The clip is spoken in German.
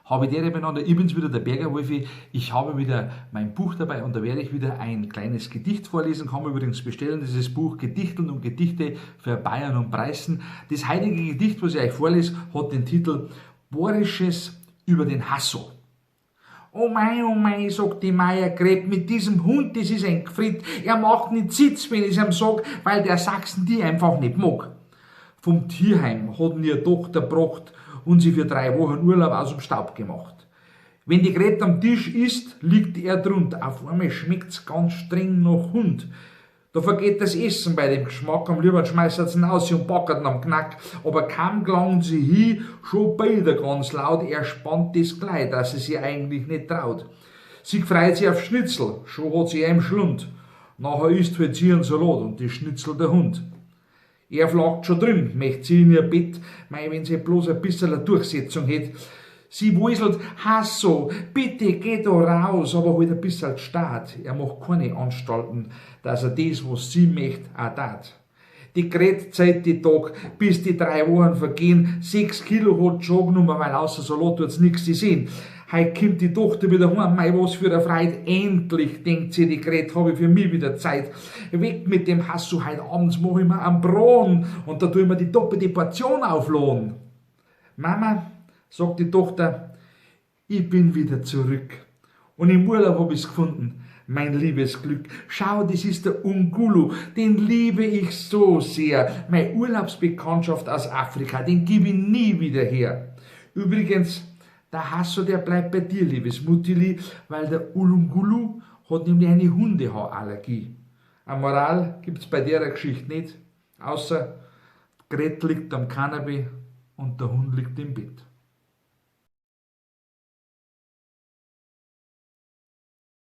habe ich der beieinander. Ich bin's wieder, der Bergerwolfi. Ich habe wieder mein Buch dabei und da werde ich wieder ein kleines Gedicht vorlesen. Kann man übrigens bestellen, dieses Buch Gedichteln und Gedichte für Bayern und Preußen. Das heutige Gedicht, was ich euch vorlese, hat den Titel Bohrisches über den Hasso. Oh mei, sagt die Meier Greb, mit diesem Hund, das ist ein Gefritt. Er macht nicht Sitz, wenn ich's ihm sag, weil der Sachsen die einfach nicht mag. Vom Tierheim hat ihre Tochter gebracht und sie für 3 Wochen Urlaub aus dem Staub gemacht. Wenn die Gret am Tisch isst, liegt er drunter. Auf einmal schmeckt's ganz streng nach Hund. Da vergeht das Essen bei dem Geschmack, am liebsten schmeißt sie ihn aus und packert ihn am Knack. Aber kaum gelangen sie hin, schon bellt er ganz laut, er spannt das Kleid, dass sie sich eigentlich nicht traut. Sie freut sich auf Schnitzel, schon hat sie einen Schlund. Nachher isst halt sie einen Salat und die Schnitzel der Hund. Er flagt schon drin, möchte sie in ihr Bett, mei, wenn sie bloß ein bisschen eine Durchsetzung hätt. Sie wuselt, Hasso, bitte geh da raus, aber halt ein bisschen Staat. Er macht keine Anstalten, dass er das, was sie möchte, auch tat. Die Gret zählt die Tag, bis die 3 Wochen vergehen. 6 Kilo hat schon genommen, weil außer Salat tut's nix zu sehen. Heut kommt die Tochter wieder heim, mei, was für eine Freude. Endlich, denkt sie, die Gret, habe ich für mich wieder Zeit. Weg mit dem Hasso, heut abends mach ich mir einen Braten und da tu ich mir die doppelte Portion aufladen. Mama, sagt die Tochter, ich bin wieder zurück. Und im Urlaub hab ich's gefunden, mein liebes Glück. Schau, das ist der Ungulu, den liebe ich so sehr. Meine Urlaubsbekanntschaft aus Afrika, den gebe ich nie wieder her. Übrigens, der Hasso, der bleibt bei dir, liebes Muttili, weil der Ulungulu hat nämlich eine Hundehaarallergie. Eine Moral gibt's bei der Geschichte nicht, außer Gret liegt am Kanapee und der Hund liegt im Bett.